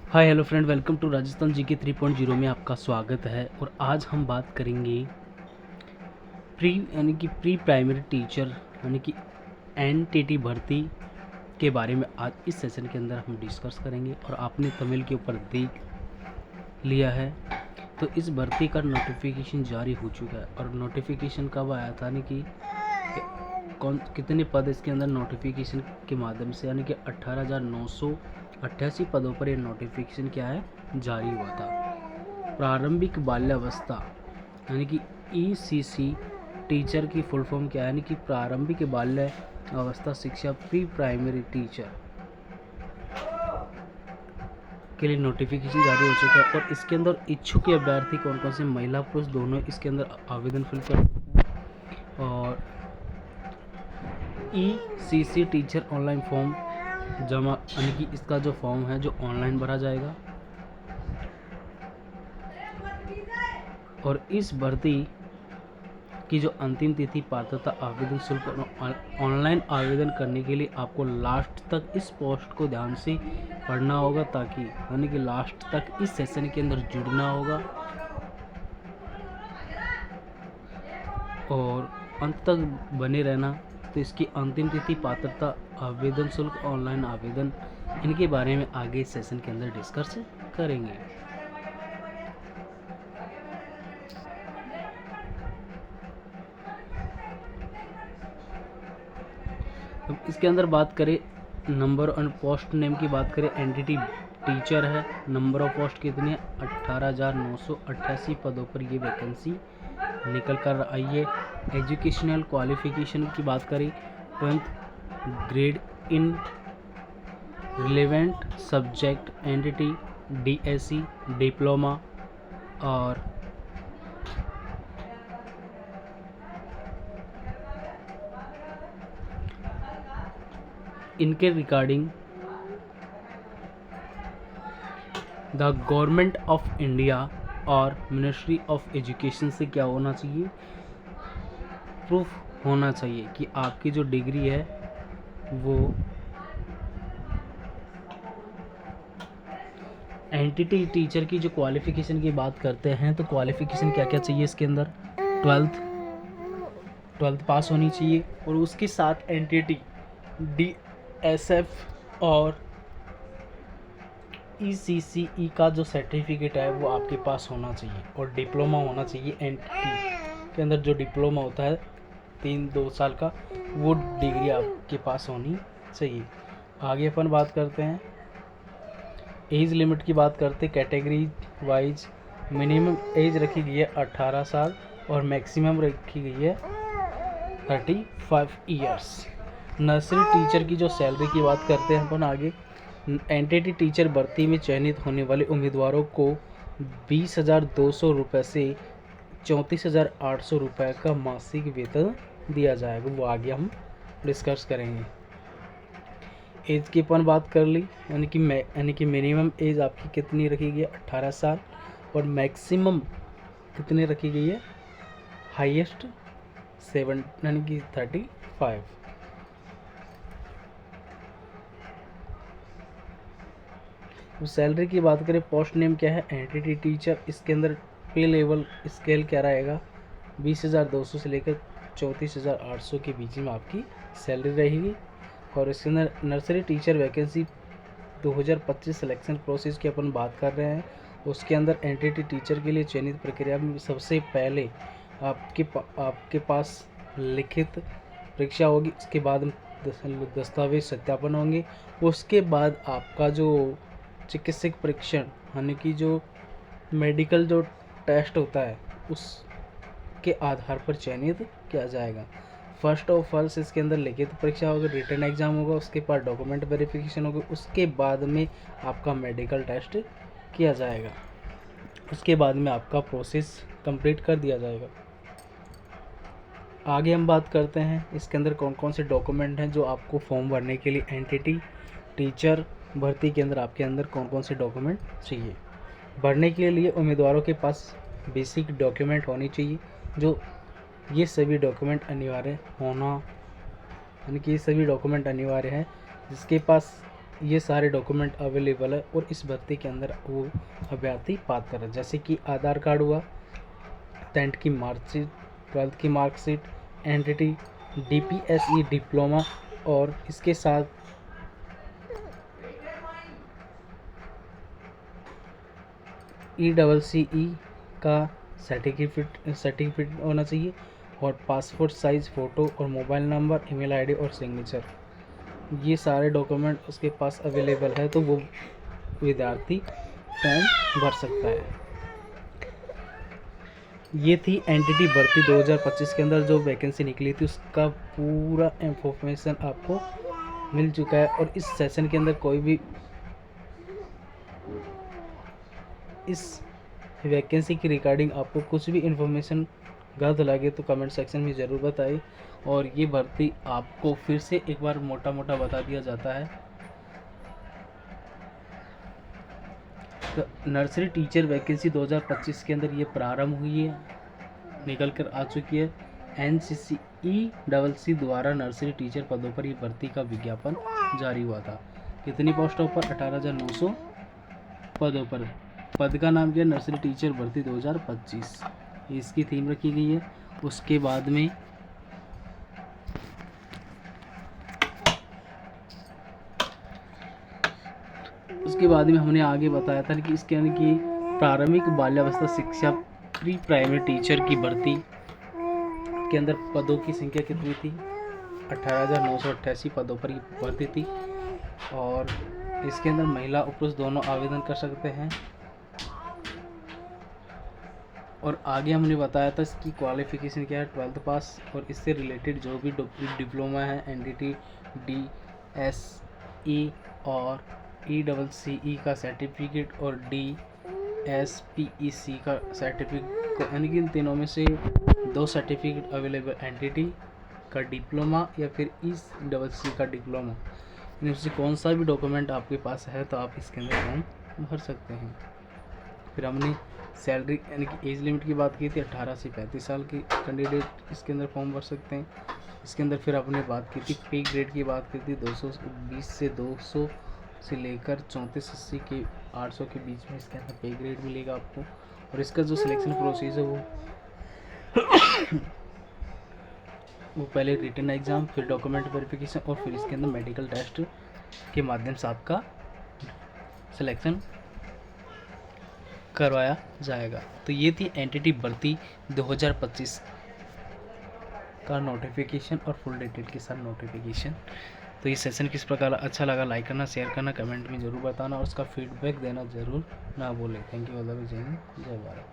Hi hello friend, welcome to Rajasthan GK 3.0 में आपका स्वागत है। और आज हम बात करेंगे प्री प्राइमरी टीचर यानी कि एनटीटी भर्ती के बारे में। आज इस सेशन के अंदर हम डिस्कस करेंगे और आपने तमिल के ऊपर देख लिया है। तो इस भर्ती का नोटिफिकेशन जारी हो चुका है और नोटिफिकेशन कब आया था यानी कि कितने पद इसके अंदर नोटिफिकेशन के माध्यम से यानी कि 18,988 पदों पर यह नोटिफिकेशन क्या है जारी हुआ था। प्रारंभिक बाल्यावस्था यानी कि ईसीसी टीचर की फुल फॉर्म क्या है यानी कि प्रारंभिक बाल्य अवस्था शिक्षा प्री प्राइमरी टीचर के लिए नोटिफिकेशन जारी हो चुका है। और इसके अंदर इच्छुक अभ्यर्थी कौन कौन से महिला पुरुष दोनों इसके अंदर आवेदन फिल कर सकते हैं। और ईसीसी टीचर ऑनलाइन फॉर्म जमा यानी कि इसका जो फॉर्म है जो ऑनलाइन भरा जाएगा। और इस भर्ती की जो अंतिम तिथि पात्रता आवेदन शुल्क ऑनलाइन आवेदन करने के लिए आपको लास्ट तक इस पोस्ट को ध्यान से पढ़ना होगा, ताकि यानी कि लास्ट तक इस सेशन के अंदर जुड़ना होगा और अंत तक बने रहना। तो इसकी अंतिम तिथि पात्रता आवेदन शुल्क ऑनलाइन आवेदन इनके बारे में आगे इस सेशन के अंदर डिस्कस करेंगे। अब इसके अंदर बात करें नंबर और पोस्ट नेम की बात करें, एनटीटी टीचर है। नंबर ऑफ पोस्ट कितनी है 18,988 पदों पर ये वैकेंसी निकल कर आई है। एजुकेशनल क्वालिफिकेशन की बात करें 12th grade in relevant subject NTT DSC diploma. और इनके regarding the government of India और मिनिस्ट्री ऑफ एजुकेशन से क्या होना चाहिए, प्रूफ होना चाहिए कि आपकी जो डिग्री है वो एनटीटी टीचर की जो क्वालिफिकेशन की बात करते हैं तो क्वालिफिकेशन क्या क्या चाहिए इसके अंदर 12th पास होनी चाहिए। और उसके साथ एनटीटी डीएसएफ और ईसीसीई का जो सर्टिफिकेट है वो आपके पास होना चाहिए। और डिप्लोमा होना चाहिए एनटीटी के अंदर, जो डिप्लोमा होता है 2 साल का, वो डिग्री आपके पास होनी चाहिए। आगे अपन बात करते हैं एज लिमिट की बात करते हैं। कैटेगरी वाइज मिनिमम एज रखी गई है 18 साल और मैक्सिमम रखी गई है 35 ईयर्स। नर्सरी टीचर की जो सैलरी की बात करते हैं अपन आगे, एनटीटी टीचर भर्ती में चयनित होने वाले उम्मीदवारों को 20,200 रुपये से 34,800 रुपये का मासिक वेतन दिया जाएगा। वो आगे हम डिस्कस करेंगे। एज की अपन बात कर ली यानी कि मिनिमम एज आपकी कितनी रखी गई है 18 साल और मैक्सिमम कितनी रखी गई है हाईएस्ट 7 यानी कि 35। सैलरी की बात करें, पोस्ट नेम क्या है एनटीटी टीचर। इसके अंदर पे लेवल स्केल क्या रहेगा 20,200 से लेकर 34,800 के बीच में आपकी सैलरी रहेगी। और इसके अंदर nursery teacher vacancy 2025 selection process की अपन बात कर रहे हैं। उसके अंदर एनटीटी टीचर के लिए चयनित प्रक्रिया में सबसे पहले आपके पास लिखित परीक्षा होगी, उसके बाद दस्तावेज सत्यापन होंगे, उसके बाद आपका जो चिकित्सक परीक्षण यानी कि जो मेडिकल जो टेस्ट होता है उसके आधार पर चयनित किया जाएगा। फर्स्ट ऑफ ऑल इसके अंदर लिखित परीक्षा होगी, रिटन एग्जाम होगा, उसके बाद डॉक्यूमेंट वेरिफिकेशन होगी, उसके बाद में आपका मेडिकल टेस्ट किया जाएगा, उसके बाद में आपका प्रोसेस कंप्लीट कर दिया जाएगा। आगे हम बात करते हैं इसके अंदर कौन कौन से डॉक्यूमेंट हैं जो आपको फॉर्म भरने के लिए एनटीटी टीचर भर्ती के अंदर आपके अंदर कौन कौन से डॉक्यूमेंट चाहिए। भरने के लिए उम्मीदवारों के पास बेसिक डॉक्यूमेंट होनी चाहिए, जो ये सभी डॉक्यूमेंट अनिवार्य होना यानी कि ये सभी डॉक्यूमेंट अनिवार्य है। जिसके पास ये सारे डॉक्यूमेंट अवेलेबल है और इस भर्ती के अंदर वो अभ्यर्थी पात्र है, जैसे कि आधार कार्ड हुआ, 10th की मार्कशीट, 12th की मार्कशीट, एनटीटी, डीपीएसई डिप्लोमा, और इसके साथ ECCE का सर्टिफिकेट होना चाहिए, और पासपोर्ट साइज़ फ़ोटो और मोबाइल नंबर, ईमेल आईडी और सिग्नेचर, ये सारे डॉक्यूमेंट उसके पास अवेलेबल है, तो वो विद्यार्थी फॉर्म भर सकता है। ये थी एनटीटी भर्ती 2025 के अंदर जो वैकेंसी निकली थी, उसका पूरा इंफॉर्मेशन आपको मिल चुका है। और इस सेशन के अंदर कोई भी इस वैकेंसी की रिगार्डिंग आपको कुछ भी इंफॉर्मेशन गलत लगे तो कमेंट सेक्शन में ज़रूर बताइए। और ये भर्ती आपको फिर से एक बार मोटा मोटा बता दिया जाता है। तो नर्सरी टीचर वैकेंसी 2025 के अंदर ये प्रारंभ हुई है, निकल कर आ चुकी है। NCCECC द्वारा नर्सरी टीचर पदों पर ये भर्ती का विज्ञापन जारी हुआ था। कितनी पोस्टों पर? 18,900 पदों पर। पद का नाम क्या? नर्सरी टीचर भर्ती 2025, इसकी थीम रखी गई है। उसके बाद में हमने आगे बताया था कि इसके यानी कि प्रारंभिक बाल्यावस्था शिक्षा प्री प्राइमरी टीचर की भर्ती के अंदर पदों की संख्या कितनी थी? 18,988 पदों पर ये भर्ती थी। और इसके अंदर महिला और पुरुष दोनों आवेदन कर सकते हैं। और आगे हमने बताया था इसकी क्वालिफिकेशन क्या है, 12th पास, और इससे रिलेटेड जो भी डिप्लोमा है, NDT, DSE और ECCE का सर्टिफिकेट और DSPEC का सर्टिफिकेट, यानी कि इन तीनों में से 2 सर्टिफिकेट अवेलेबल, NDT का डिप्लोमा या फिर ECCE का डिप्लोमा, इनमें से कौन सा भी डॉक्यूमेंट आपके पास है तो आप इसके अंदर फॉर्म भर सकते हैं। फिर हमने सैलरी यानी कि एज लिमिट की बात की थी, 18 से 35 साल की कैंडिडेट इसके अंदर फॉर्म भर सकते हैं। इसके अंदर फिर आपने बात की थी पे ग्रेड की बात की थी, 220 से 200 से लेकर 3480 के 800 के बीच में इसके अंदर पे ग्रेड मिलेगा आपको। और इसका जो सिलेक्शन प्रोसेस है वो पहले रिटन एग्ज़ाम, फिर डॉक्यूमेंट वेरिफिकेशन और फिर इसके अंदर मेडिकल टेस्ट के माध्यम से आपका सिलेक्शन करवाया जाएगा। तो ये थी एनटीटी भर्ती 2025 का नोटिफिकेशन और फुल डिटेल के साथ नोटिफिकेशन। तो ये सेशन किस प्रकार अच्छा लगा, लाइक करना, शेयर करना, कमेंट में ज़रूर बताना और उसका फीडबैक देना ज़रूर ना भूलें। Thank you all the way. जय हिंद, जय भारत।